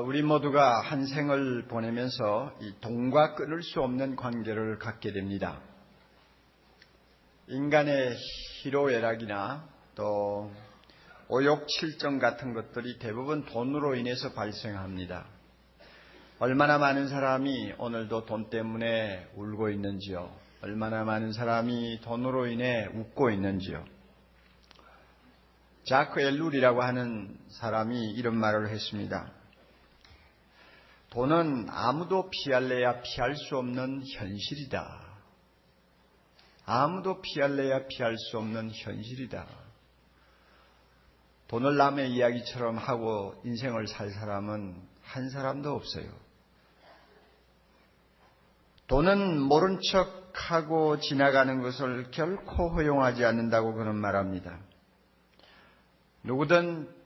우리 모두가 한 생을 보내면서 이 돈과 끊을 수 없는 관계를 갖게 됩니다. 인간의 희로애락이나 또 오욕칠정 같은 것들이 대부분 돈으로 인해서 발생합니다. 얼마나 많은 사람이 오늘도 돈 때문에 울고 있는지요. 얼마나 많은 사람이 돈으로 인해 웃고 있는지요. 자크 엘룰이라고 하는 사람이 이런 말을 했습니다. 돈은 아무도 피할래야 피할 수 없는 현실이다. 아무도 피할래야 피할 수 없는 현실이다. 돈을 남의 이야기처럼 하고 인생을 살 사람은 한 사람도 없어요. 돈은 모른 척하고 지나가는 것을 결코 허용하지 않는다고 그는 말합니다. 누구든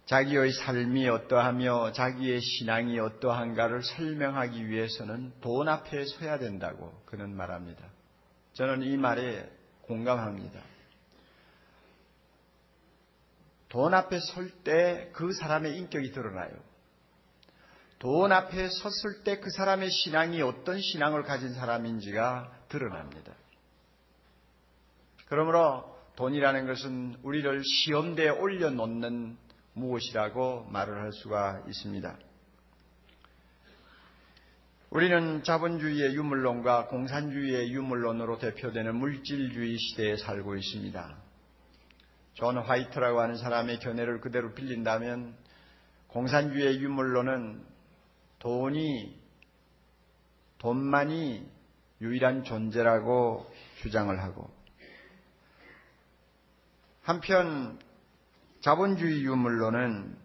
자기의 삶이 어떠하며 자기의 신앙이 어떠한가를 설명하기 위해서는 돈 앞에 서야 된다고 그는 말합니다. 저는 이 말에 공감합니다. 돈 앞에 설 때 그 사람의 인격이 드러나요. 돈 앞에 섰을 때 그 사람의 신앙이 어떤 신앙을 가진 사람인지가 드러납니다. 그러므로 돈이라는 것은 우리를 시험대에 올려놓는 무엇이라고 말을 할 수가 있습니다. 우리는 자본주의의 유물론과 공산주의의 유물론으로 대표되는 물질주의 시대에 살고 있습니다. 존 화이트라고 하는 사람의 견해를 그대로 빌린다면 공산주의의 유물론은 돈만이 유일한 존재라고 주장을 하고, 한편 자본주의 유물론은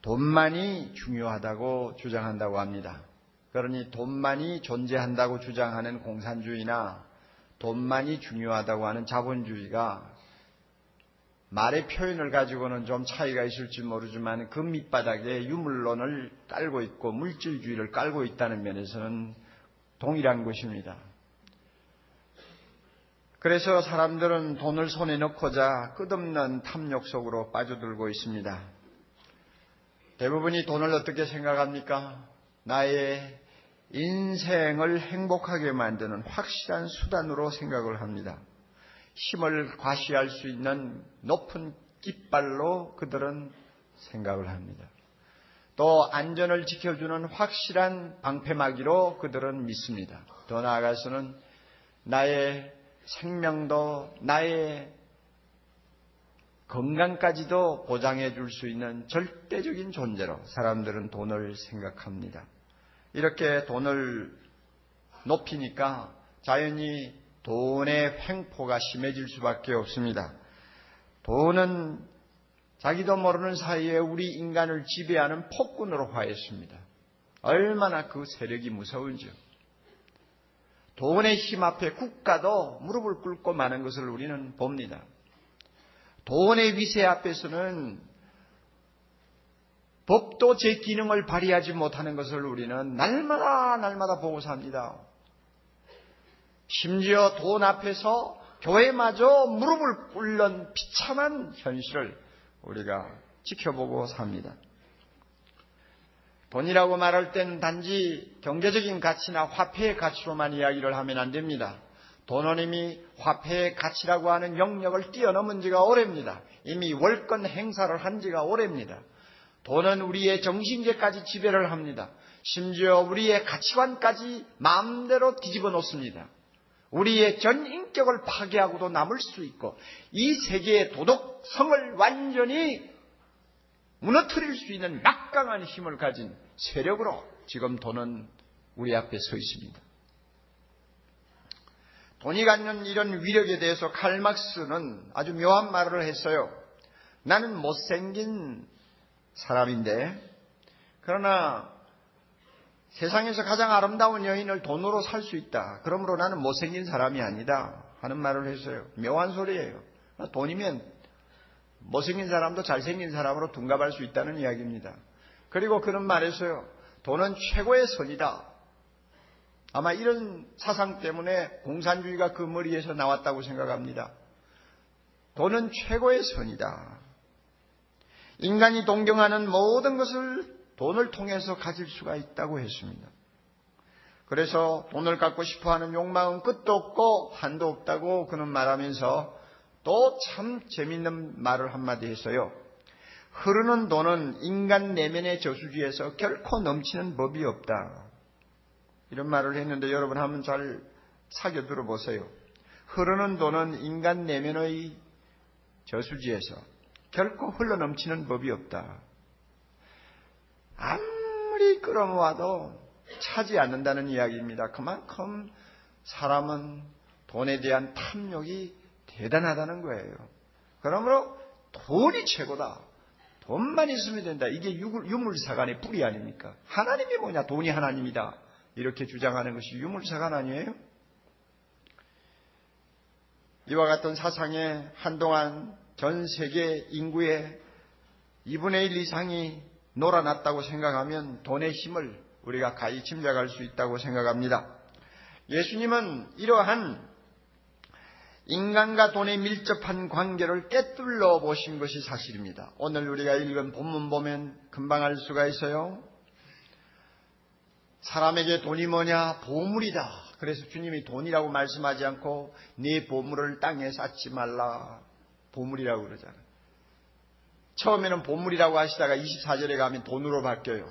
돈만이 중요하다고 주장한다고 합니다. 그러니 돈만이 존재한다고 주장하는 공산주의나 돈만이 중요하다고 하는 자본주의가 말의 표현을 가지고는 좀 차이가 있을지 모르지만 그 밑바닥에 유물론을 깔고 있고 물질주의를 깔고 있다는 면에서는 동일한 것입니다. 그래서 사람들은 돈을 손에 넣고자 끝없는 탐욕 속으로 빠져들고 있습니다. 대부분이 돈을 어떻게 생각합니까? 나의 인생을 행복하게 만드는 확실한 수단으로 생각을 합니다. 힘을 과시할 수 있는 높은 깃발로 그들은 생각을 합니다. 또 안전을 지켜주는 확실한 방패막이로 그들은 믿습니다. 더 나아가서는 나의 생명도 나의 건강까지도 보장해 줄 수 있는 절대적인 존재로 사람들은 돈을 생각합니다. 이렇게 돈을 높이니까 자연히 돈의 횡포가 심해질 수밖에 없습니다. 돈은 자기도 모르는 사이에 우리 인간을 지배하는 폭군으로 화했습니다. 얼마나 그 세력이 무서운지요. 돈의 힘 앞에 국가도 무릎을 꿇고 마는 것을 우리는 봅니다. 돈의 위세 앞에서는 법도 제 기능을 발휘하지 못하는 것을 우리는 날마다 보고 삽니다. 심지어 돈 앞에서 교회마저 무릎을 꿇는 비참한 현실을 우리가 지켜보고 삽니다. 돈이라고 말할 때는 단지 경제적인 가치나 화폐의 가치로만 이야기를 하면 안 됩니다. 돈은 이미 화폐의 가치라고 하는 영역을 뛰어넘은 지가 오래입니다. 이미 월권 행사를 한 지가 오래입니다. 돈은 우리의 정신계까지 지배를 합니다. 심지어 우리의 가치관까지 마음대로 뒤집어 놓습니다. 우리의 전 인격을 파괴하고도 남을 수 있고 이 세계의 도덕성을 완전히 무너뜨릴 수 있는 막강한 힘을 가진 세력으로 지금 돈은 우리 앞에 서 있습니다. 돈이 갖는 이런 위력에 대해서 칼 막스는 아주 묘한 말을 했어요. 나는 못생긴 사람인데 그러나 세상에서 가장 아름다운 여인을 돈으로 살 수 있다. 그러므로 나는 못생긴 사람이 아니다 하는 말을 했어요. 묘한 소리예요. 돈이면 못생긴 사람도 잘생긴 사람으로 둔갑할 수 있다는 이야기입니다. 그리고 그는 말했어요. 돈은 최고의 선이다. 아마 이런 사상 때문에 공산주의가 그 머리에서 나왔다고 생각합니다. 돈은 최고의 선이다. 인간이 동경하는 모든 것을 돈을 통해서 가질 수가 있다고 했습니다. 그래서 돈을 갖고 싶어하는 욕망은 끝도 없고 한도 없다고 그는 말하면서 또 참 재밌는 말을 한마디 했어요. 흐르는 돈은 인간 내면의 저수지에서 결코 넘치는 법이 없다. 이런 말을 했는데 여러분 한번 잘 사겨 들어보세요. 흐르는 돈은 인간 내면의 저수지에서 결코 흘러넘치는 법이 없다. 아무리 끌어모아도 차지 않는다는 이야기입니다. 그만큼 사람은 돈에 대한 탐욕이 대단하다는 거예요. 그러므로 돈이 최고다. 돈만 있으면 된다. 이게 유물사관의 뿌리 아닙니까? 하나님이 뭐냐? 돈이 하나님이다. 이렇게 주장하는 것이 유물사관 아니에요? 이와 같은 사상에 한동안 전 세계 인구의 2분의 1 이상이 놀아났다고 생각하면 돈의 힘을 우리가 가히 짐작할 수 있다고 생각합니다. 예수님은 이러한 인간과 돈에 밀접한 관계를 꿰뚫러 보신 것이 사실입니다. 오늘 우리가 읽은 본문 보면 금방 알 수가 있어요. 사람에게 돈이 뭐냐? 보물이다. 그래서 주님이 돈이라고 말씀하지 않고 네 보물을 땅에 쌓지 말라. 보물이라고 그러잖아요. 처음에는 보물이라고 하시다가 24절에 가면 돈으로 바뀌어요.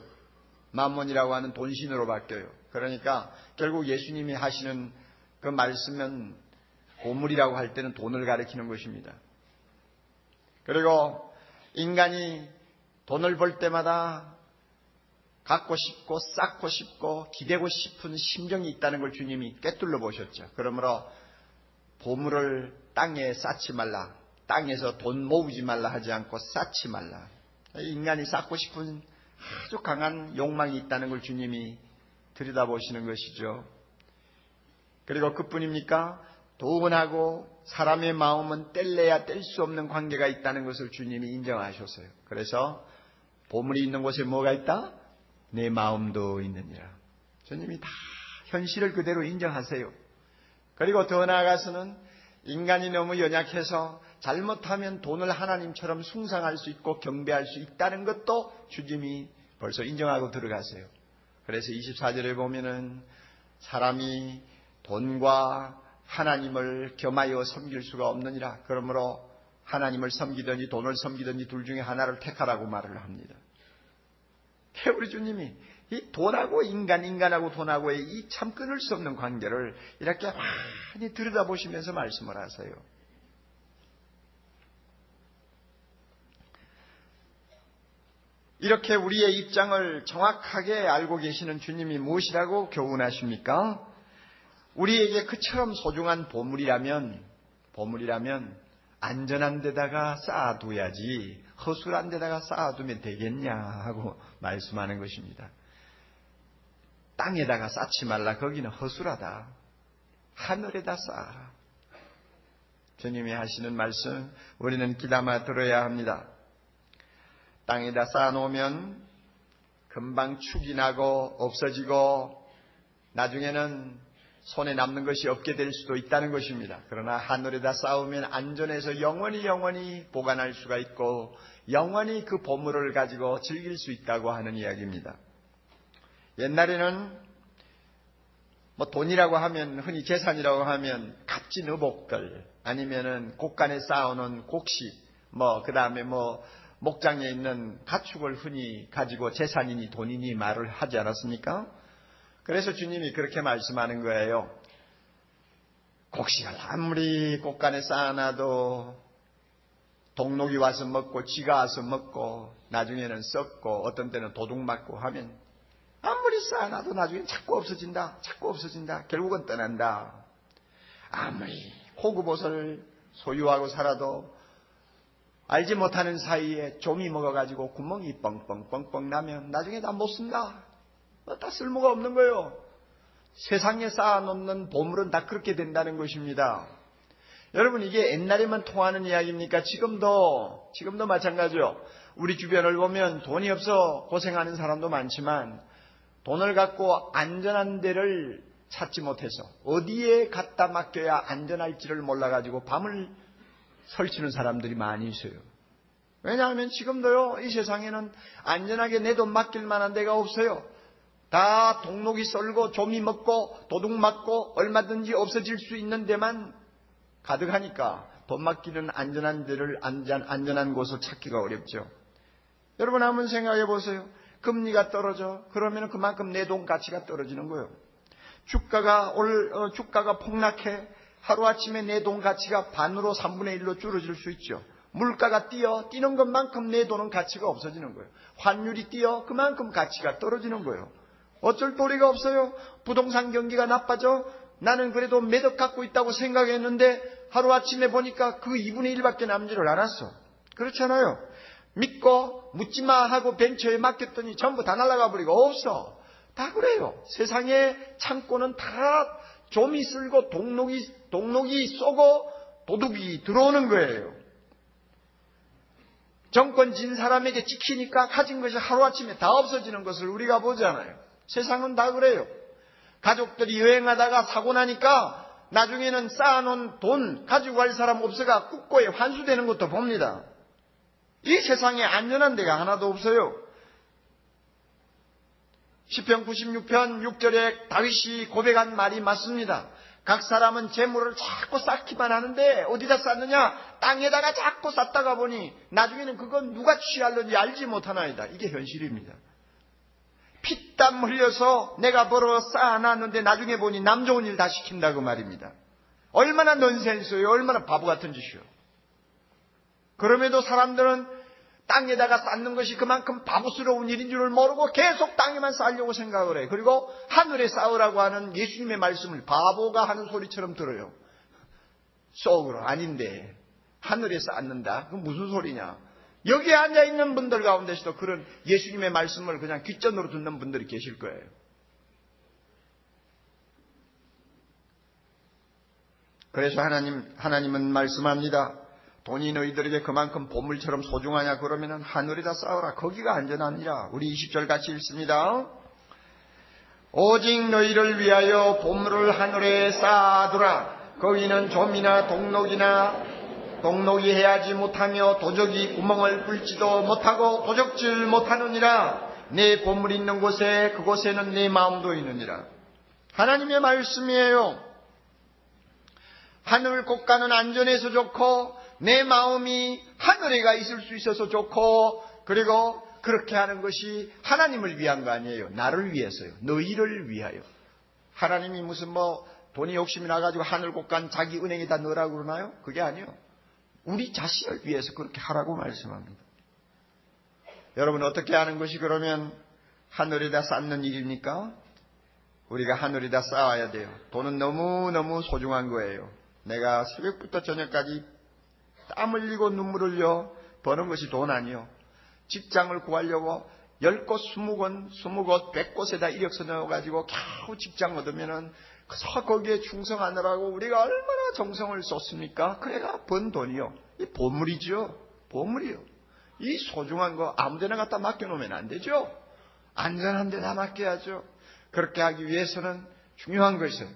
만몬이라고 하는 돈신으로 바뀌어요. 그러니까 결국 예수님이 하시는 그 말씀은 보물이라고 할 때는 돈을 가리키는 것입니다. 그리고 인간이 돈을 벌 때마다 갖고 싶고 쌓고 싶고 기대고 싶은 심정이 있다는 걸 주님이 꿰뚫러 보셨죠. 그러므로 보물을 땅에 쌓지 말라. 땅에서 돈 모으지 말라 하지 않고 쌓지 말라. 인간이 쌓고 싶은 아주 강한 욕망이 있다는 걸 주님이 들여다보시는 것이죠. 그리고 그뿐입니까? 돈하고 사람의 마음은 뗄래야 뗄 수 없는 관계가 있다는 것을 주님이 인정하셨어요. 그래서 보물이 있는 곳에 뭐가 있다? 내 마음도 있느니라. 주님이 다 현실을 그대로 인정하세요. 그리고 더 나아가서는 인간이 너무 연약해서 잘못하면 돈을 하나님처럼 숭상할 수 있고 경배할 수 있다는 것도 주님이 벌써 인정하고 들어가세요. 그래서 24절에 보면은 사람이 돈과 하나님을 겸하여 섬길 수가 없느니라. 그러므로 하나님을 섬기든지 돈을 섬기든지 둘 중에 하나를 택하라고 말을 합니다. 우리 주님이 이 돈하고 인간하고 돈하고의 이 참 끊을 수 없는 관계를 이렇게 많이 들여다보시면서 말씀을 하세요. 이렇게 우리의 입장을 정확하게 알고 계시는 주님이 무엇이라고 교훈하십니까? 우리에게 그처럼 소중한 보물이라면 안전한 데다가 쌓아둬야지 허술한 데다가 쌓아두면 되겠냐 하고 말씀하는 것입니다. 땅에다가 쌓지 말라. 거기는 허술하다. 하늘에다 쌓아라. 주님이 하시는 말씀 우리는 귀담아 들어야 합니다. 땅에다 쌓아놓으면 금방 축이 나고 없어지고 나중에는 손에 남는 것이 없게 될 수도 있다는 것입니다. 그러나 하늘에다 쌓으면 안전해서 영원히 보관할 수가 있고 영원히 그 보물을 가지고 즐길 수 있다고 하는 이야기입니다. 옛날에는 돈이라고 하면 흔히 재산이라고 하면 값진 의복들 아니면은 곳간에 쌓아놓은 곡식 그 다음에 목장에 있는 가축을 흔히 가지고 재산이니 돈이니 말을 하지 않았습니까? 그래서 주님이 그렇게 말씀하는 거예요. 곡식을 아무리 곳간에 쌓아놔도 동록이 와서 먹고 쥐가 와서 먹고 나중에는 썩고 어떤 때는 도둑 맞고 하면 아무리 쌓아놔도 나중에 자꾸 없어진다. 결국은 떠난다. 아무리 호구봇을 소유하고 살아도 알지 못하는 사이에 종이 먹어가지고 구멍이 뻥뻥 나면 나중에 다 못 쓴다. 다 쓸모가 없는 거예요. 세상에 쌓아놓는 보물은 다 그렇게 된다는 것입니다. 여러분 이게 옛날에만 통하는 이야기입니까? 지금도 마찬가지요. 우리 주변을 보면 돈이 없어 고생하는 사람도 많지만 돈을 갖고 안전한 데를 찾지 못해서 어디에 갖다 맡겨야 안전할지를 몰라가지고 밤을 설치는 사람들이 많이 있어요. 왜냐하면 지금도요, 이 세상에는 안전하게 내 돈 맡길 만한 데가 없어요. 다 동록이 썰고 조미 먹고 도둑 맞고 얼마든지 없어질 수 있는 데만 가득하니까 돈 맡기는 안전한 데를 안전한 곳을 찾기가 어렵죠. 여러분 한번 생각해 보세요. 금리가 떨어져. 그러면 그만큼 내 돈 가치가 떨어지는 거예요. 주가가 폭락해. 하루아침에 내 돈 가치가 반으로 3분의 1로 줄어질 수 있죠. 물가가 뛰는 것만큼 내 돈은 가치가 없어지는 거예요. 환율이 뛰어 그만큼 가치가 떨어지는 거예요. 어쩔 도리가 없어요. 부동산 경기가 나빠져. 나는 그래도 몇 억 갖고 있다고 생각했는데 하루아침에 보니까 그 2분의 1밖에 남지를 않았어. 그렇잖아요. 믿고 묻지마 하고 벤처에 맡겼더니 전부 다 날아가 버리고 없어. 다 그래요. 세상에 창고는 다 좀이 쓸고 동록이 쏘고 도둑이 들어오는 거예요. 정권 진 사람에게 찍히니까 가진 것이 하루아침에 다 없어지는 것을 우리가 보잖아요. 세상은 다 그래요. 가족들이 여행하다가 사고 나니까 나중에는 쌓아놓은 돈 가지고 갈 사람 없어가 국고에 환수되는 것도 봅니다. 이 세상에 안전한 데가 하나도 없어요. 시편 96편 6절에 다윗이 고백한 말이 맞습니다. 각 사람은 재물을 자꾸 쌓기만 하는데 어디다 쌓느냐? 땅에다가 자꾸 쌓다가 보니 나중에는 그건 누가 취할는지 알지 못하나이다. 이게 현실입니다. 피땀 흘려서 내가 벌어 쌓아놨는데 나중에 보니 남 좋은 일 다 시킨다고 말입니다. 얼마나 넌센스예요. 얼마나 바보 같은 짓이요. 그럼에도 사람들은 땅에다가 쌓는 것이 그만큼 바보스러운 일인 줄을 모르고 계속 땅에만 쌓으려고 생각을 해요. 그리고 하늘에 쌓으라고 하는 예수님의 말씀을 바보가 하는 소리처럼 들어요. 속으로 아닌데 하늘에 쌓는다? 그건 무슨 소리냐? 여기에 앉아있는 분들 가운데서도 그런 예수님의 말씀을 그냥 귓전으로 듣는 분들이 계실 거예요. 그래서 하나님은 말씀합니다. 돈이 너희들에게 그만큼 보물처럼 소중하냐? 그러면 하늘에다 쌓아라. 거기가 안전하니라. 우리 20절 같이 읽습니다. 오직 너희를 위하여 보물을 하늘에 쌓아두라. 거기는 좀이나 동록이 해하지 못하며 도적이 구멍을 뚫지도 못하고 도적질 못하느니라. 내 보물이 있는 곳에 그곳에는 내 마음도 있느니라. 하나님의 말씀이에요. 하늘 곳간은 안전해서 좋고 내 마음이 하늘에가 있을 수 있어서 좋고, 그리고 그렇게 하는 것이 하나님을 위한 거 아니에요. 나를 위해서요. 너희를 위하여. 하나님이 무슨 돈이 욕심이 나가지고 하늘 곳간 자기 은행에다 넣으라고 그러나요? 그게 아니에요. 우리 자신을 위해서 그렇게 하라고 말씀합니다. 여러분 어떻게 하는 것이 그러면 하늘에다 쌓는 일입니까? 우리가 하늘에다 쌓아야 돼요. 돈은 너무너무 소중한 거예요. 내가 새벽부터 저녁까지 땀 흘리고 눈물 흘려 버는 것이 돈 아니요. 직장을 구하려고 10곳, 20곳, 100곳에다 이력서 넣어가지고 겨우 직장 얻으면은 거기에 충성하느라고 우리가 얼마나 정성을 쏟습니까? 그래가 번 돈이요. 이 보물이죠. 보물이요. 이 소중한 거 아무데나 갖다 맡겨놓으면 안 되죠. 안전한 데다 맡겨야죠. 그렇게 하기 위해서는 중요한 것은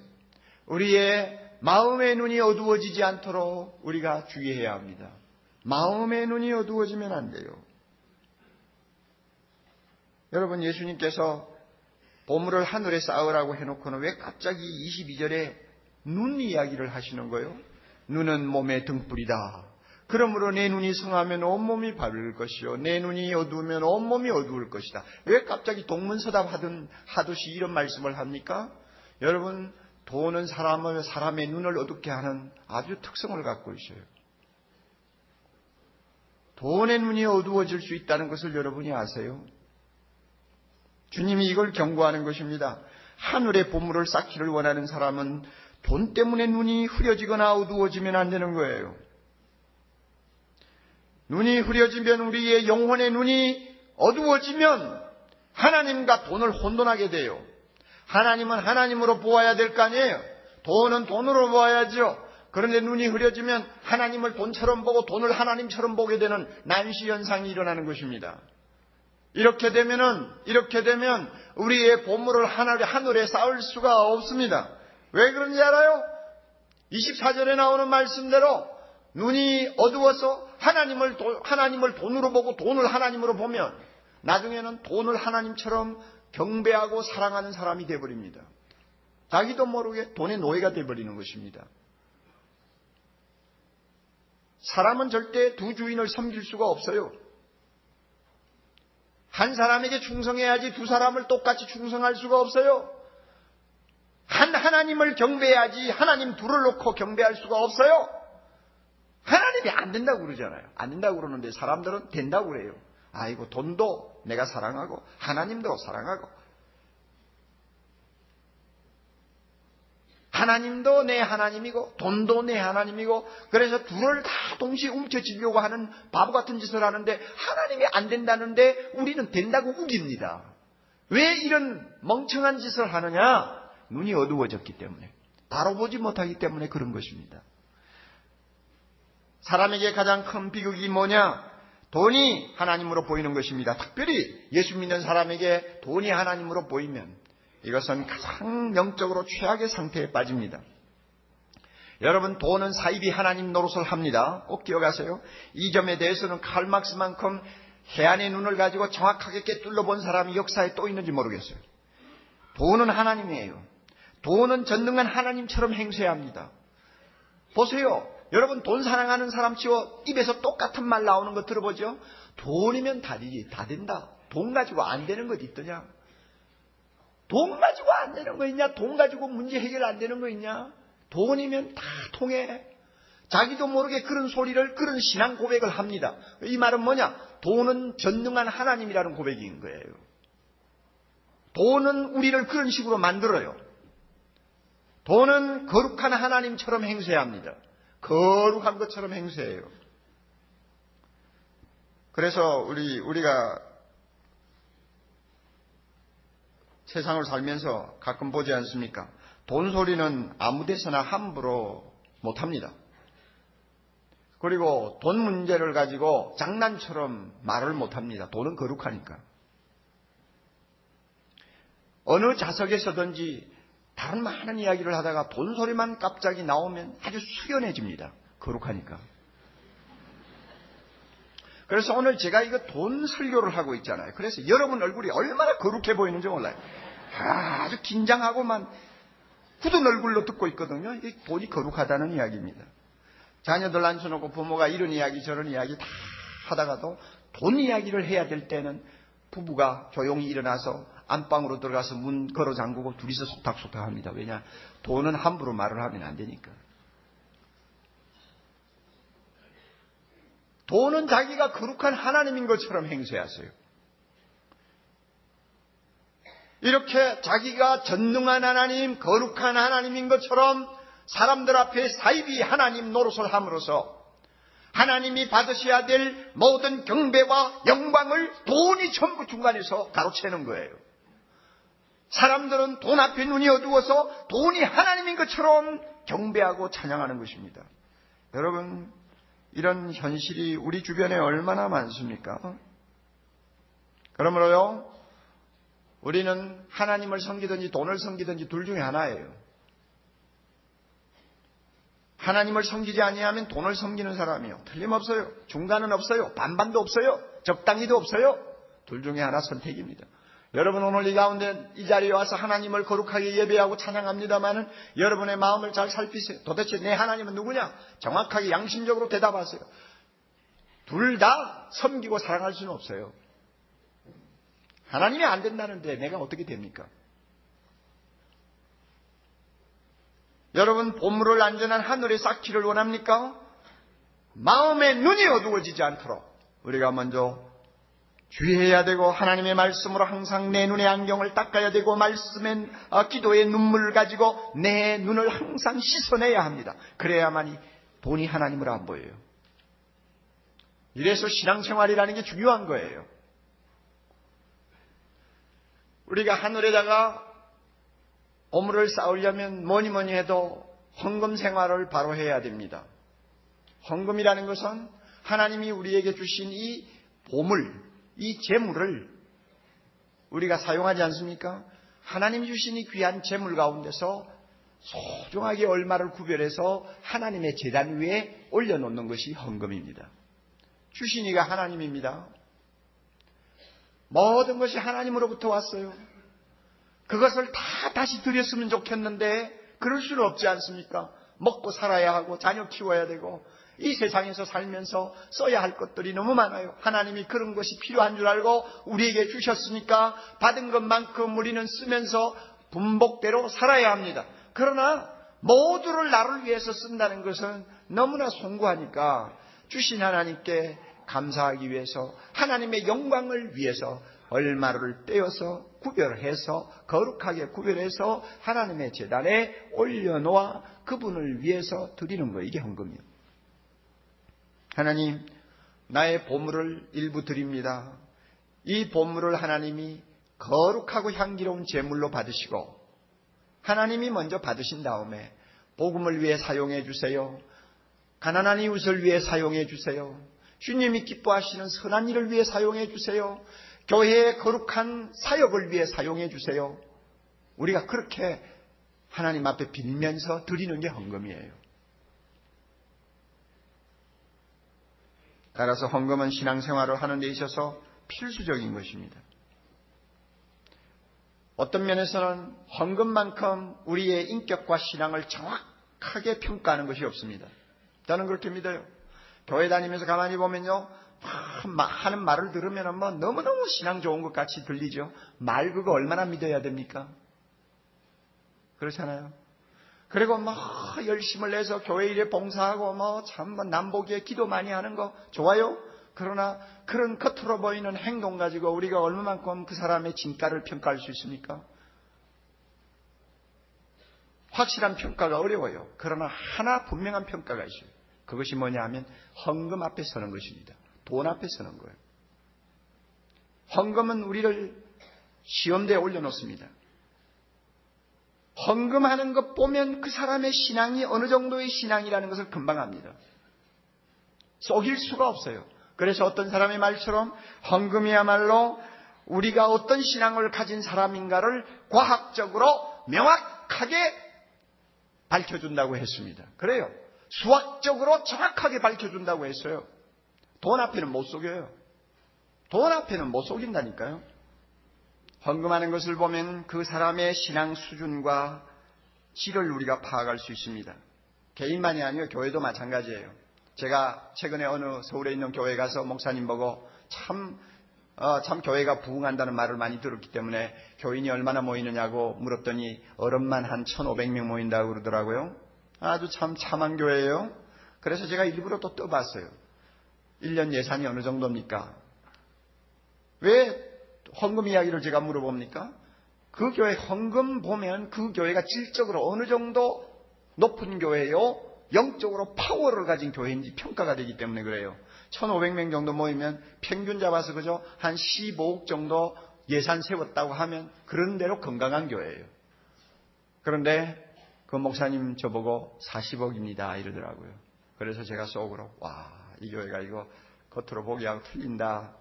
우리의 마음의 눈이 어두워지지 않도록 우리가 주의해야 합니다. 마음의 눈이 어두워지면 안 돼요. 여러분 예수님께서 보물을 하늘에 쌓으라고 해놓고는 왜 갑자기 22절에 눈 이야기를 하시는 거예요? 눈은 몸의 등불이다. 그러므로 내 눈이 성하면 온몸이 밝을 것이요 내 눈이 어두우면 온몸이 어두울 것이다. 왜 갑자기 동문서답 하듯이 이런 말씀을 합니까? 여러분 돈은 사람의 눈을 어둡게 하는 아주 특성을 갖고 있어요. 돈의 눈이 어두워질 수 있다는 것을 여러분이 아세요? 주님이 이걸 경고하는 것입니다. 하늘의 보물을 쌓기를 원하는 사람은 돈 때문에 눈이 흐려지거나 어두워지면 안 되는 거예요. 눈이 흐려지면 우리의 영혼의 눈이 어두워지면 하나님과 돈을 혼돈하게 돼요. 하나님은 하나님으로 보아야 될 거 아니에요. 돈은 돈으로 보아야죠. 그런데 눈이 흐려지면 하나님을 돈처럼 보고 돈을 하나님처럼 보게 되는 난시 현상이 일어나는 것입니다. 이렇게 되면 우리의 보물을 하늘에 쌓을 수가 없습니다. 왜 그런지 알아요? 24절에 나오는 말씀대로 눈이 어두워서 하나님을 돈으로 보고 돈을 하나님으로 보면 나중에는 돈을 하나님처럼 경배하고 사랑하는 사람이 되어버립니다. 자기도 모르게 돈의 노예가 되어버리는 것입니다. 사람은 절대 두 주인을 섬길 수가 없어요. 한 사람에게 충성해야지 두 사람을 똑같이 충성할 수가 없어요. 하나님을 경배해야지 하나님 둘을 놓고 경배할 수가 없어요. 하나님이 안 된다고 그러잖아요. 안 된다고 그러는데 사람들은 된다고 그래요. 아이고, 돈도 내가 사랑하고 하나님도 사랑하고 하나님도 내 하나님이고 돈도 내 하나님이고, 그래서 둘을 다 동시에 움켜쥐려고 하는 바보 같은 짓을 하는데 하나님이 안 된다는데 우리는 된다고 우깁니다. 왜 이런 멍청한 짓을 하느냐? 눈이 어두워졌기 때문에, 바로 보지 못하기 때문에 그런 것입니다. 사람에게 가장 큰 비극이 뭐냐? 돈이 하나님으로 보이는 것입니다. 특별히 예수 믿는 사람에게 돈이 하나님으로 보이면 이것은 가장 영적으로 최악의 상태에 빠집니다. 여러분, 돈은 사이비 하나님 노릇을 합니다. 꼭 기억하세요. 이 점에 대해서는 칼 막스만큼 해안의 눈을 가지고 정확하게 꿰뚫러 본 사람이 역사에 또 있는지 모르겠어요. 돈은 하나님이에요. 돈은 전능한 하나님처럼 행세해야 합니다. 보세요. 여러분, 돈 사랑하는 사람 치고 입에서 똑같은 말 나오는 거 들어보죠? 돈이면 다 되지, 다 된다. 돈 가지고 안 되는 것 있더냐? 돈 가지고 안 되는 거 있냐? 돈 가지고 문제 해결 안 되는 거 있냐? 돈이면 다 통해. 자기도 모르게 그런 소리를, 그런 신앙 고백을 합니다. 이 말은 뭐냐? 돈은 전능한 하나님이라는 고백인 거예요. 돈은 우리를 그런 식으로 만들어요. 돈은 거룩한 하나님처럼 행세해야 합니다. 거룩한 것처럼 행세해요. 그래서 우리가 세상을 살면서 가끔 보지 않습니까? 돈 소리는 아무 데서나 함부로 못합니다. 그리고 돈 문제를 가지고 장난처럼 말을 못합니다. 돈은 거룩하니까. 어느 자석에서든지 다른 많은 이야기를 하다가 돈 소리만 갑자기 나오면 아주 숙연해집니다. 거룩하니까. 그래서 오늘 제가 이거 돈 설교를 하고 있잖아요. 그래서 여러분 얼굴이 얼마나 거룩해 보이는지 몰라요. 아주 긴장하고만 굳은 얼굴로 듣고 있거든요. 이게 돈이 거룩하다는 이야기입니다. 자녀들 앉혀놓고 부모가 이런 이야기 저런 이야기 다 하다가도 돈 이야기를 해야 될 때는 부부가 조용히 일어나서 안방으로 들어가서 문 걸어 잠그고 둘이서 속닥속닥 합니다. 왜냐? 돈은 함부로 말을 하면 안 되니까. 돈은 자기가 거룩한 하나님인 것처럼 행세하세요. 이렇게 자기가 전능한 하나님, 거룩한 하나님인 것처럼 사람들 앞에 사이비 하나님 노릇을 함으로써 하나님이 받으셔야 될 모든 경배와 영광을 돈이 전부 중간에서 가로채는 거예요. 사람들은 돈 앞에 눈이 어두워서 돈이 하나님인 것처럼 경배하고 찬양하는 것입니다. 여러분, 이런 현실이 우리 주변에 얼마나 많습니까? 그러므로요, 우리는 하나님을 섬기든지 돈을 섬기든지 둘 중에 하나예요. 하나님을 섬기지 아니하면 돈을 섬기는 사람이요. 틀림없어요. 중간은 없어요. 반반도 없어요. 적당히도 없어요. 둘 중에 하나 선택입니다. 여러분, 오늘 이 가운데 이 자리에 와서 하나님을 거룩하게 예배하고 찬양합니다마는 여러분의 마음을 잘 살피세요. 도대체 내 하나님은 누구냐? 정확하게 양심적으로 대답하세요. 둘 다 섬기고 사랑할 수는 없어요. 하나님이 안 된다는데 내가 어떻게 됩니까? 여러분, 보물을 안전한 하늘에 쌓기를 원합니까? 마음의 눈이 어두워지지 않도록 우리가 먼저 주의해야 되고, 하나님의 말씀으로 항상 내 눈의 안경을 닦아야 되고, 말씀의 기도의 눈물을 가지고 내 눈을 항상 씻어내야 합니다. 그래야만이 돈이 하나님을 안 보여요. 이래서 신앙생활이라는 게 중요한 거예요. 우리가 하늘에다가 보물을 쌓으려면 뭐니 해도 헌금 생활을 바로 해야 됩니다. 헌금이라는 것은 하나님이 우리에게 주신 이 보물, 이 재물을 우리가 사용하지 않습니까? 하나님이 주신 이 귀한 재물 가운데서 소중하게 얼마를 구별해서 하나님의 제단 위에 올려놓는 것이 헌금입니다. 주신 이가 하나님입니다. 모든 것이 하나님으로부터 왔어요. 그것을 다 다시 드렸으면 좋겠는데 그럴 수는 없지 않습니까? 먹고 살아야 하고 자녀 키워야 되고 이 세상에서 살면서 써야 할 것들이 너무 많아요. 하나님이 그런 것이 필요한 줄 알고 우리에게 주셨으니까 받은 것만큼 우리는 쓰면서 분복대로 살아야 합니다. 그러나 모두를 나를 위해서 쓴다는 것은 너무나 송구하니까 주신 하나님께 감사하기 위해서 하나님의 영광을 위해서 얼마를 떼어서 구별해서 거룩하게 구별해서 하나님의 제단에 올려놓아 그분을 위해서 드리는 거예요. 이게 헌금이에요. 하나님, 나의 보물을 일부 드립니다. 이 보물을 하나님이 거룩하고 향기로운 제물로 받으시고 하나님이 먼저 받으신 다음에 복음을 위해 사용해 주세요. 가난한 이웃을 위해 사용해 주세요. 주님이 기뻐하시는 선한 일을 위해 사용해 주세요. 교회의 거룩한 사역을 위해 사용해 주세요. 우리가 그렇게 하나님 앞에 빌면서 드리는 게 헌금이에요. 따라서 헌금은 신앙생활을 하는 데 있어서 필수적인 것입니다. 어떤 면에서는 헌금만큼 우리의 인격과 신앙을 정확하게 평가하는 것이 없습니다. 저는 그렇게 믿어요. 교회 다니면서 가만히 보면요, 하는 말을 들으면 너무너무 신앙 좋은 것 같이 들리죠. 말 그거 얼마나 믿어야 됩니까? 그렇잖아요. 그리고 열심을 내서 교회 일에 봉사하고 참 남보기에 기도 많이 하는 거 좋아요. 그러나 그런 겉으로 보이는 행동 가지고 우리가 얼마만큼 그 사람의 진가를 평가할 수 있습니까? 확실한 평가가 어려워요. 그러나 하나 분명한 평가가 있어요. 그것이 뭐냐 하면 헌금 앞에 서는 것입니다. 돈 앞에 서는 거예요. 헌금은 우리를 시험대에 올려놓습니다. 헌금하는 것 보면 그 사람의 신앙이 어느 정도의 신앙이라는 것을 금방 압니다. 속일 수가 없어요. 그래서 어떤 사람의 말처럼 헌금이야말로 우리가 어떤 신앙을 가진 사람인가를 과학적으로 명확하게 밝혀준다고 했습니다. 그래요. 수학적으로 정확하게 밝혀준다고 했어요. 돈 앞에는 못 속여요. 돈 앞에는 못 속인다니까요. 헌금하는 것을 보면 그 사람의 신앙 수준과 질을 우리가 파악할 수 있습니다. 개인만이 아니요, 교회도 마찬가지예요. 제가 최근에 어느 서울에 있는 교회 가서 목사님 보고 참 교회가 부흥한다는 말을 많이 들었기 때문에 교인이 얼마나 모이느냐고 물었더니 어른만 한 1,500명 모인다고 그러더라고요. 아주 참 참한 교회예요. 그래서 제가 일부러 또 떠봤어요. 1년 예산이 어느 정도입니까? 왜 헌금 이야기를 제가 물어봅니까? 그 교회 헌금 보면 그 교회가 질적으로 어느 정도 높은 교회요, 영적으로 파워를 가진 교회인지 평가가 되기 때문에 그래요. 1,500명 정도 모이면 평균 잡아서 그죠? 한 15억 정도 예산 세웠다고 하면 그런 대로 건강한 교회예요. 그런데 그 목사님 저보고 40억입니다 이러더라고요. 그래서 제가 속으로 이 교회가 이거 겉으로 보기하고 틀린다.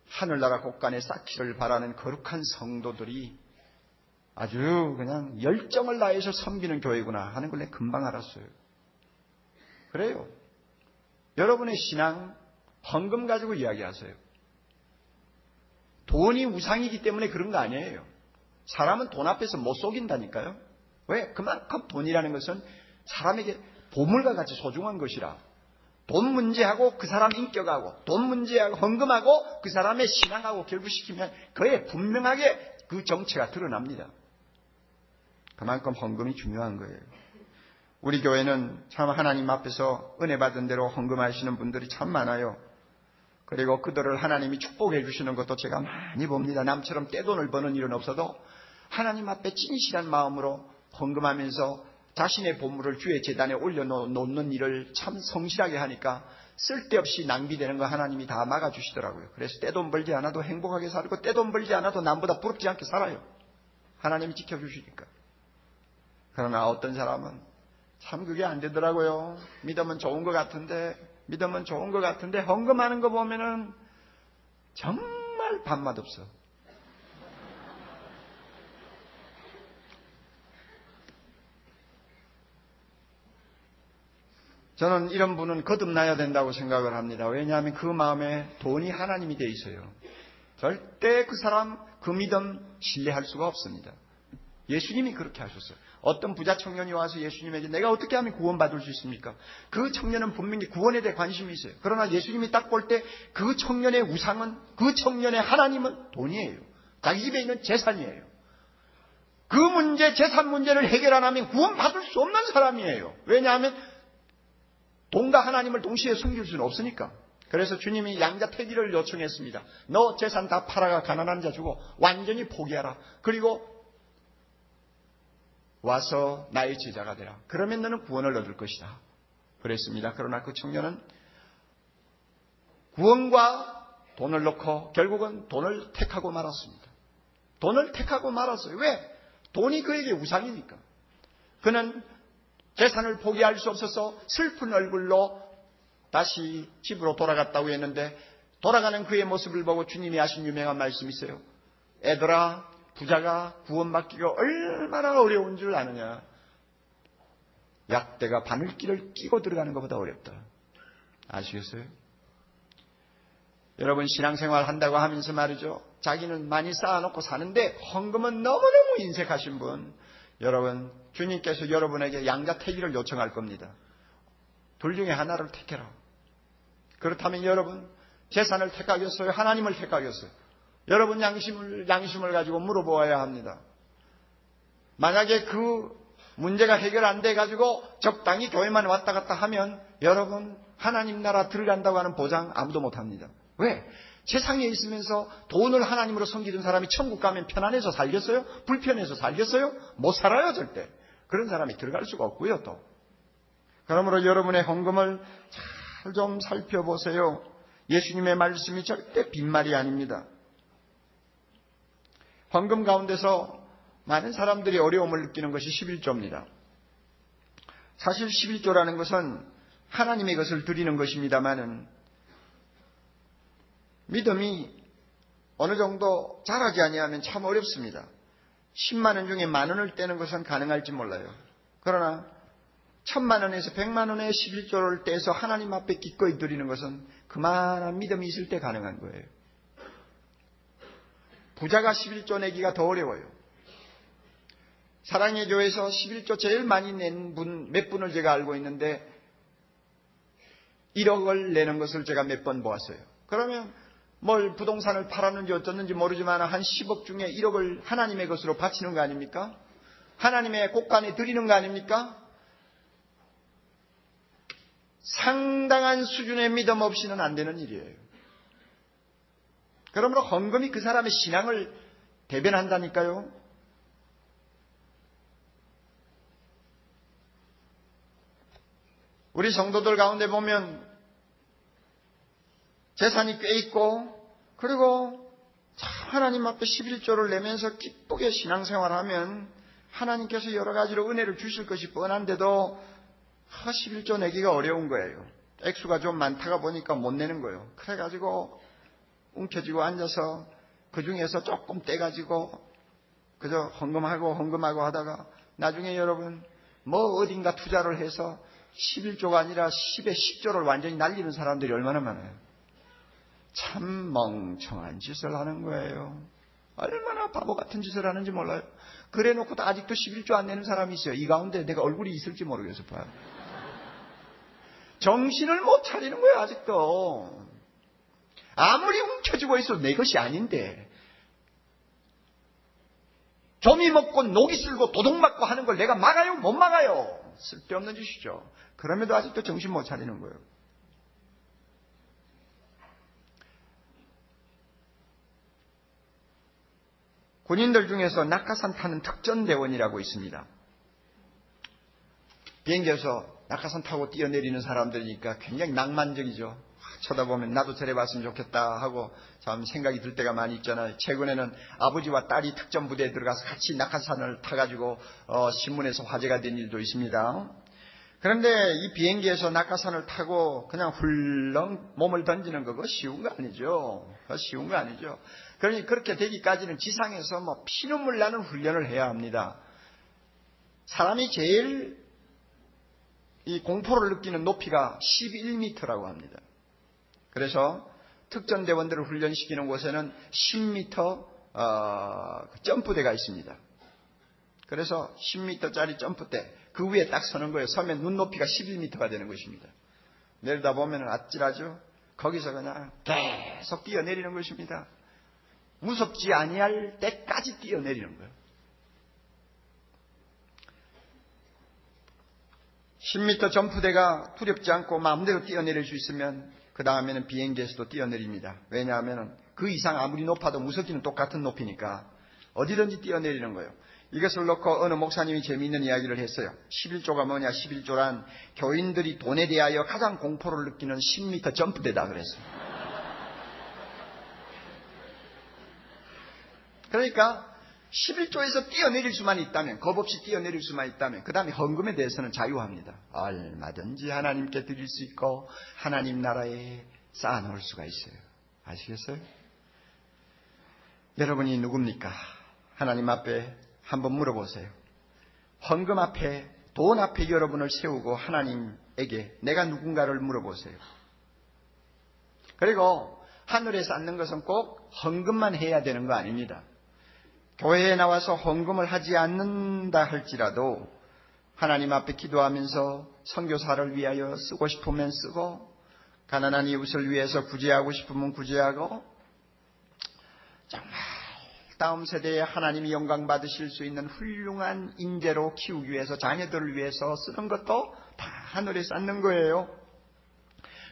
하늘나라 곳간에 쌓기를 바라는 거룩한 성도들이 아주 그냥 열정을 다해서 섬기는 교회구나 하는 걸 내가 금방 알았어요. 그래요. 여러분의 신앙 헌금 가지고 이야기하세요. 돈이 우상이기 때문에 그런 거 아니에요. 사람은 돈 앞에서 못 속인다니까요. 왜? 그만큼 돈이라는 것은 사람에게 보물과 같이 소중한 것이라. 돈 문제하고 그 사람 인격하고 돈 문제하고 헌금하고 그 사람의 신앙하고 결부시키면 그의 분명하게 그 정체가 드러납니다. 그만큼 헌금이 중요한 거예요. 우리 교회는 참 하나님 앞에서 은혜 받은 대로 헌금하시는 분들이 참 많아요. 그리고 그들을 하나님이 축복해 주시는 것도 제가 많이 봅니다. 남처럼 떼돈을 버는 일은 없어도 하나님 앞에 진실한 마음으로 헌금하면서 자신의 보물을 주의 제단에 올려놓는 일을 참 성실하게 하니까 쓸데없이 낭비되는 거 하나님이 다 막아주시더라고요. 그래서 떼돈 벌지 않아도 행복하게 살고 떼돈 벌지 않아도 남보다 부럽지 않게 살아요. 하나님이 지켜주시니까. 그러나 어떤 사람은 참 그게 안 되더라고요. 믿으면 좋은 것 같은데 헌금하는 거 보면은 정말 밥맛 없어. 저는 이런 분은 거듭나야 된다고 생각을 합니다. 왜냐하면 그 마음에 돈이 하나님이 돼 있어요. 절대 그 사람, 그 믿음 신뢰할 수가 없습니다. 예수님이 그렇게 하셨어요. 어떤 부자 청년이 와서 예수님에게 내가 어떻게 하면 구원받을 수 있습니까? 그 청년은 분명히 구원에 대해 관심이 있어요. 그러나 예수님이 딱 볼 때 그 청년의 우상은, 그 청년의 하나님은 돈이에요. 자기 집에 있는 재산이에요. 그 문제, 재산 문제를 해결 안 하면 구원받을 수 없는 사람이에요. 왜냐하면 돈과 하나님을 동시에 섬길 수는 없으니까. 그래서 주님이 양자택일을 요청했습니다. 너 재산 다 팔아가 가난한 자 주고 완전히 포기하라. 그리고 와서 나의 제자가 되라. 그러면 너는 구원을 얻을 것이다. 그랬습니다. 그러나 그 청년은 구원과 돈을 놓고 결국은 돈을 택하고 말았습니다. 돈을 택하고 말았어요. 왜? 돈이 그에게 우상이니까. 그는 재산을 포기할 수 없어서 슬픈 얼굴로 다시 집으로 돌아갔다고 했는데 돌아가는 그의 모습을 보고 주님이 하신 유명한 말씀이 있어요. 애들아, 부자가 구원받기가 얼마나 어려운 줄 아느냐. 약대가 바늘길을 끼고 들어가는 것보다 어렵다. 아시겠어요? 여러분 신앙생활 한다고 하면서 말이죠. 자기는 많이 쌓아놓고 사는데 헌금은 너무너무 인색하신 분. 여러분 주님께서 여러분에게 양자택일을 요청할 겁니다. 둘 중에 하나를 택해라. 그렇다면 여러분 재산을 택하겠어요? 하나님을 택하겠어요? 여러분 양심을 가지고 물어보아야 합니다. 만약에 그 문제가 해결 안 돼가지고 적당히 교회만 왔다 갔다 하면 여러분 하나님 나라 들어간다고 하는 보장 아무도 못합니다. 왜? 세상에 있으면서 돈을 하나님으로 섬기던 사람이 천국 가면 편안해서 살겠어요? 불편해서 살겠어요? 못 살아요 절대. 그런 사람이 들어갈 수가 없고요 또. 그러므로 여러분의 헌금을 잘 좀 살펴보세요. 예수님의 말씀이 절대 빈말이 아닙니다. 헌금 가운데서 많은 사람들이 어려움을 느끼는 것이 11조입니다. 사실 11조라는 것은 하나님의 것을 드리는 것입니다마는 믿음이 어느 정도 자라지 아니하면 참 어렵습니다. 10만 원 중에 만 원을 떼는 것은 가능할지 몰라요. 그러나 1000만 원에서 100만 원의 11조를 떼서 하나님 앞에 기꺼이 드리는 것은 그만한 믿음이 있을 때 가능한 거예요. 부자가 11조 내기가 더 어려워요. 사랑의 교회에서 11조 제일 많이 낸 분 몇 분을 제가 알고 있는데 1억을 내는 것을 제가 몇 번 보았어요. 그러면 뭘 부동산을 팔았는지 어쩌는지 모르지만 한 10억 중에 1억을 하나님의 것으로 바치는 거 아닙니까? 하나님의 곳간에 드리는 거 아닙니까? 상당한 수준의 믿음 없이는 안 되는 일이에요. 그러므로 헌금이 그 사람의 신앙을 대변한다니까요. 우리 성도들 가운데 보면 재산이 꽤 있고 그리고 하나님 앞에 11조를 내면서 기쁘게 신앙생활하면 하나님께서 여러 가지로 은혜를 주실 것이 뻔한데도 11조 내기가 어려운 거예요. 액수가 좀 많다가 보니까 못 내는 거예요. 그래가지고 움켜쥐고 앉아서 그 중에서 조금 떼가지고 그저 헌금하고 하다가 나중에 여러분 뭐 어딘가 투자를 해서 11조가 아니라 10에 10조를 완전히 날리는 사람들이 얼마나 많아요. 참 멍청한 짓을 하는 거예요. 얼마나 바보 같은 짓을 하는지 몰라요. 그래 놓고도 아직도 11조 안 내는 사람이 있어요. 이 가운데 내가 얼굴이 있을지 모르겠어 봐요. 정신을 못 차리는 거예요 아직도. 아무리 움켜쥐고 있어도 내 것이 아닌데 조미 먹고 녹이 쓸고 도둑맞고 하는 걸 내가 막아요? 못 막아요. 쓸데없는 짓이죠. 그럼에도 아직도 정신 못 차리는 거예요. 군인들 중에서 낙하산 타는 특전대원이라고 있습니다. 비행기에서 낙하산 타고 뛰어내리는 사람들이니까 굉장히 낭만적이죠. 쳐다보면 나도 저래봤으면 좋겠다 하고 참 생각이 들 때가 많이 있잖아요. 최근에는 아버지와 딸이 특전부대에 들어가서 같이 낙하산을 타가지고 신문에서 화제가 된 일도 있습니다. 그런데 이 비행기에서 낙하산을 타고 그냥 훌렁 몸을 던지는 거 그거 쉬운 거 아니죠. 그거 쉬운 거 아니죠. 그러니 그렇게 되기까지는 지상에서 뭐 피눈물 나는 훈련을 해야 합니다. 사람이 제일 이 공포를 느끼는 높이가 11m라고 합니다. 그래서 특전대원들을 훈련시키는 곳에는 10m 점프대가 있습니다. 그래서 10m짜리 점프대 그 위에 딱 서는 거예요. 서면 눈높이가 11m가 되는 것입니다. 내려다보면 아찔하죠. 거기서 그냥 계속 뛰어내리는 것입니다. 무섭지 아니할 때까지 뛰어내리는 거예요. 10m 점프대가 두렵지 않고 마음대로 뛰어내릴 수 있으면 그 다음에는 비행기에서도 뛰어내립니다. 왜냐하면 그 이상 아무리 높아도 무섭기는 똑같은 높이니까 어디든지 뛰어내리는 거예요. 이것을 놓고 어느 목사님이 재미있는 이야기를 했어요. 11조가 뭐냐? 11조란 교인들이 돈에 대하여 가장 공포를 느끼는 10m 점프대다 그랬어요. 그러니까 11조에서 뛰어내릴 수만 있다면, 겁 없이 뛰어내릴 수만 있다면 그 다음에 헌금에 대해서는 자유합니다. 얼마든지 하나님께 드릴 수 있고 하나님 나라에 쌓아놓을 수가 있어요. 아시겠어요? 여러분이 누굽니까? 하나님 앞에 한번 물어보세요. 헌금 앞에, 돈 앞에 여러분을 세우고 하나님에게 내가 누군가를 물어보세요. 그리고 하늘에 쌓는 것은 꼭 헌금만 해야 되는 거 아닙니다. 교회에 나와서 헌금을 하지 않는다 할지라도 하나님 앞에 기도하면서 선교사를 위하여 쓰고 싶으면 쓰고 가난한 이웃을 위해서 구제하고 싶으면 구제하고 정말 다음 세대에 하나님이 영광 받으실 수 있는 훌륭한 인재로 키우기 위해서 자녀들을 위해서 쓰는 것도 다 하늘에 쌓는 거예요.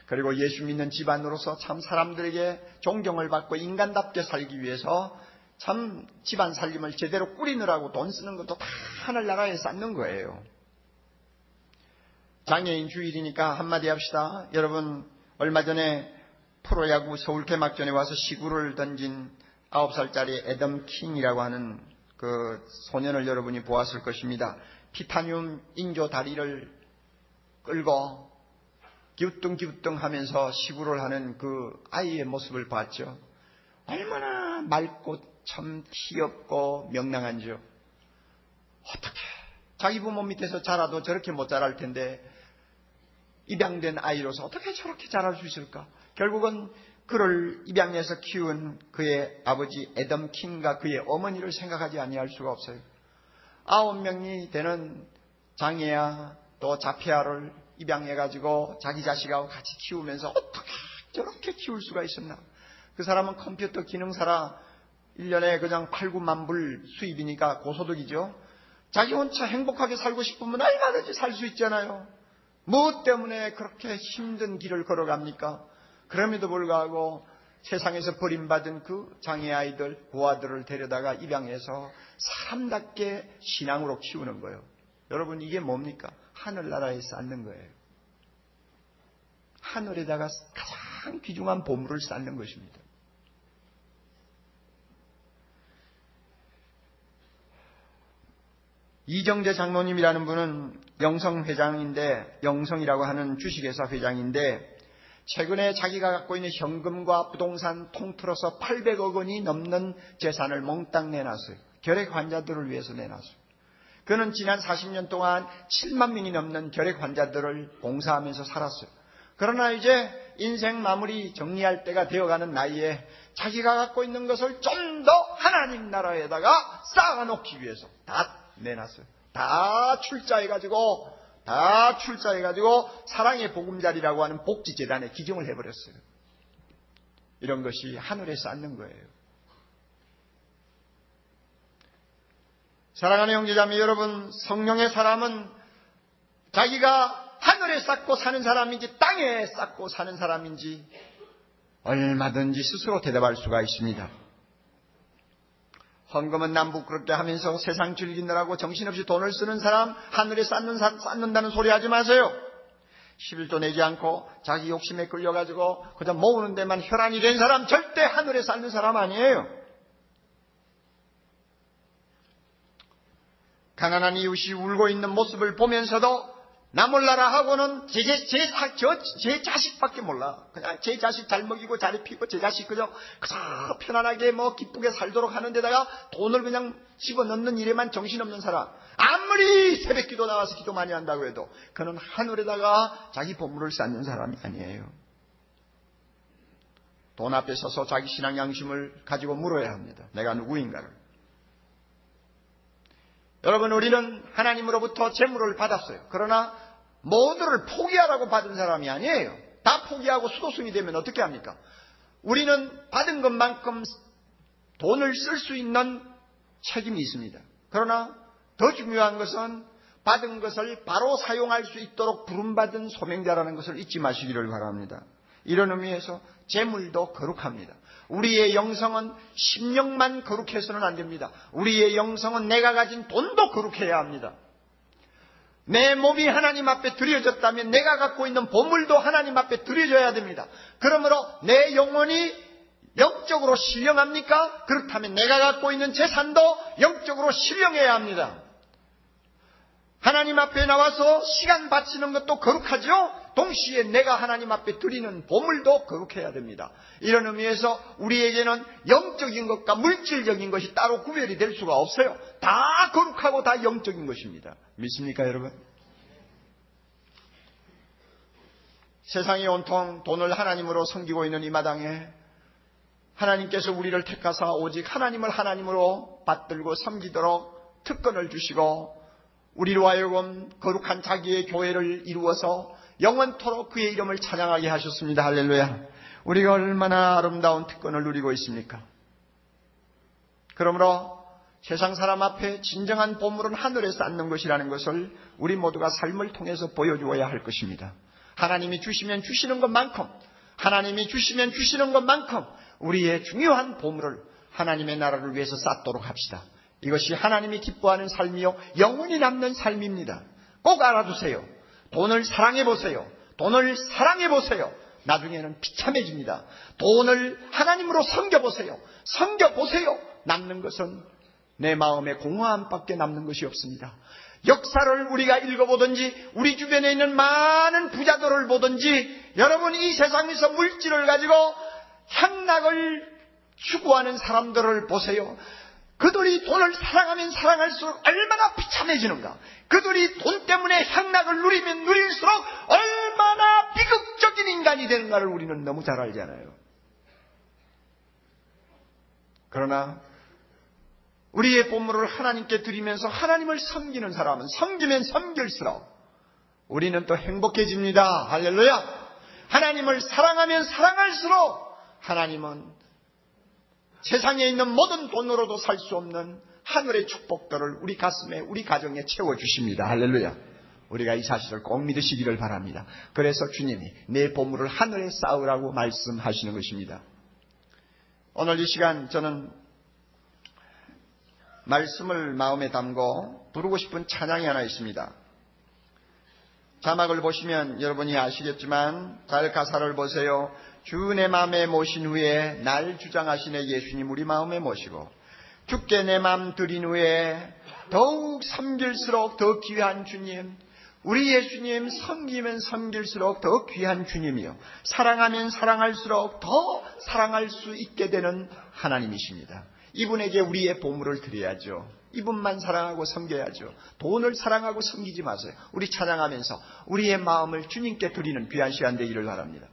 그리고 예수 믿는 집안으로서 참 사람들에게 존경을 받고 인간답게 살기 위해서 참 집안 살림을 제대로 꾸리느라고 돈 쓰는 것도 다 하늘나라에 쌓는 거예요. 장애인 주일이니까 한마디 합시다. 여러분 얼마 전에 프로야구 서울 개막전에 와서 시구를 던진 9살짜리 애덤 킹이라고 하는 그 소년을 여러분이 보았을 것입니다. 티타늄 인조 다리를 끌고 기우뚱기우뚱 하면서 시구를 하는 그 아이의 모습을 봤죠. 얼마나 맑고 참 귀엽고 명랑한지요. 어떻게 자기 부모 밑에서 자라도 저렇게 못 자랄 텐데 입양된 아이로서 어떻게 저렇게 자랄 수 있을까? 결국은 그를 입양해서 키운 그의 아버지 애덤 킹과 그의 어머니를 생각하지 아니할 수가 없어요. 9명이 되는 장애아 또 자폐아를 입양해가지고 자기 자식하고 같이 키우면서 어떻게 저렇게 키울 수가 있었나? 그 사람은 컴퓨터 기능사라 1년에 그냥 8, 9만 불 수입이니까 고소득이죠. 자기 혼자 행복하게 살고 싶으면 얼마든지 살 수 있잖아요. 무엇 때문에 그렇게 힘든 길을 걸어갑니까? 그럼에도 불구하고 세상에서 버림받은 그 장애아이들, 고아들을 데려다가 입양해서 사람답게 신앙으로 키우는 거예요. 여러분 이게 뭡니까? 하늘나라에 쌓는 거예요. 하늘에다가 가장 귀중한 보물을 쌓는 것입니다. 이정재 장로님이라는 분은 영성회장인데, 영성이라고 하는 주식회사 회장인데 최근에 자기가 갖고 있는 현금과 부동산 통틀어서 800억 원이 넘는 재산을 몽땅 내놨어요. 결핵 환자들을 위해서 내놨어요. 그는 지난 40년 동안 7만 명이 넘는 결핵 환자들을 봉사하면서 살았어요. 그러나 이제 인생 마무리 정리할 때가 되어가는 나이에 자기가 갖고 있는 것을 좀 더 하나님 나라에다가 쌓아놓기 위해서 다 내놨어요. 다 출자해가지고 사랑의 보금자리라고 하는 복지재단에 기증을 해버렸어요. 이런 것이 하늘에 쌓는 거예요. 사랑하는 형제자매 여러분, 성령의 사람은 자기가 하늘에 쌓고 사는 사람인지 땅에 쌓고 사는 사람인지 얼마든지 스스로 대답할 수가 있습니다. 헌금은 남부끄럽게 하면서 세상 즐기느라고 정신없이 돈을 쓰는 사람, 하늘에 쌓는다는 소리 하지 마세요. 11조 내지 않고 자기 욕심에 끌려가지고 그저 모으는 데만 혈안이 된 사람, 절대 하늘에 쌓는 사람 아니에요. 가난한 이웃이 울고 있는 모습을 보면서도 나 몰라라 하고는 제 자식밖에 몰라. 그냥 제 자식 잘 먹이고 잘 입히고 제 자식 그저 편안하게 기쁘게 살도록 하는 데다가 돈을 그냥 집어넣는 일에만 정신없는 사람. 아무리 새벽기도 나와서 기도 많이 한다고 해도 그는 하늘에다가 자기 보물을 쌓는 사람이 아니에요. 돈 앞에 서서 자기 신앙 양심을 가지고 물어야 합니다. 내가 누구인가를. 여러분, 우리는 하나님으로부터 재물을 받았어요. 그러나 모두를 포기하라고 받은 사람이 아니에요. 다 포기하고 수도승이 되면 어떻게 합니까? 우리는 받은 것만큼 돈을 쓸 수 있는 책임이 있습니다. 그러나 더 중요한 것은 받은 것을 바로 사용할 수 있도록 부름받은 소명자라는 것을 잊지 마시기를 바랍니다. 이런 의미에서 재물도 거룩합니다. 우리의 영성은 심령만 거룩해서는 안 됩니다. 우리의 영성은 내가 가진 돈도 거룩해야 합니다. 내 몸이 하나님 앞에 드려졌다면 내가 갖고 있는 보물도 하나님 앞에 드려져야 됩니다. 그러므로 내 영혼이 영적으로 신령합니까? 그렇다면 내가 갖고 있는 재산도 영적으로 신령해야 합니다. 하나님 앞에 나와서 시간 바치는 것도 거룩하죠? 동시에 내가 하나님 앞에 드리는 보물도 거룩해야 됩니다. 이런 의미에서 우리에게는 영적인 것과 물질적인 것이 따로 구별이 될 수가 없어요. 다 거룩하고 다 영적인 것입니다. 믿습니까, 여러분? 세상이 온통 돈을 하나님으로 섬기고 있는 이 마당에 하나님께서 우리를 택하사 오직 하나님을 하나님으로 받들고 섬기도록 특권을 주시고 우리로 하여금 거룩한 자기의 교회를 이루어서 영원토록 그의 이름을 찬양하게 하셨습니다. 할렐루야. 우리가 얼마나 아름다운 특권을 누리고 있습니까? 그러므로 세상 사람 앞에 진정한 보물은 하늘에 쌓는 것이라는 것을 우리 모두가 삶을 통해서 보여주어야 할 것입니다. 하나님이 주시면 주시는 것만큼, 하나님이 주시면 주시는 것만큼 우리의 중요한 보물을 하나님의 나라를 위해서 쌓도록 합시다. 이것이 하나님이 기뻐하는 삶이요 영원히 남는 삶입니다. 꼭 알아두세요. 돈을 사랑해보세요. 돈을 사랑해보세요. 나중에는 비참해집니다. 돈을 하나님으로 섬겨보세요. 섬겨보세요. 남는 것은 내 마음의 공허함밖에 남는 것이 없습니다. 역사를 우리가 읽어보든지 우리 주변에 있는 많은 부자들을 보든지 여러분 이 세상에서 물질을 가지고 향락을 추구하는 사람들을 보세요. 그들이 돈을 사랑하면 사랑할수록 얼마나 비참해지는가. 그들이 돈 때문에 향락을 누리면 누릴수록 얼마나 비극적인 인간이 되는가를 우리는 너무 잘 알잖아요. 그러나 우리의 보물을 하나님께 드리면서 하나님을 섬기는 사람은 섬기면 섬길수록 우리는 또 행복해집니다. 할렐루야. 하나님을 사랑하면 사랑할수록 하나님은 세상에 있는 모든 돈으로도 살 수 없는 하늘의 축복들을 우리 가슴에 우리 가정에 채워주십니다. 할렐루야. 우리가 이 사실을 꼭 믿으시기를 바랍니다. 그래서 주님이 내 보물을 하늘에 쌓으라고 말씀하시는 것입니다. 오늘 이 시간 저는 말씀을 마음에 담고 부르고 싶은 찬양이 하나 있습니다. 자막을 보시면 여러분이 아시겠지만 잘 가사를 보세요. 주 내 마음에 모신 후에 날 주장하시네 예수님 우리 마음에 모시고 주께 내 마음 드린 후에 더욱 섬길수록 더 귀한 주님, 우리 예수님 섬기면 섬길수록 더 귀한 주님이요 사랑하면 사랑할수록 더 사랑할 수 있게 되는 하나님이십니다. 이분에게 우리의 보물을 드려야죠. 이분만 사랑하고 섬겨야죠. 돈을 사랑하고 섬기지 마세요. 우리 찬양하면서 우리의 마음을 주님께 드리는 귀한 시간 되기를 바랍니다.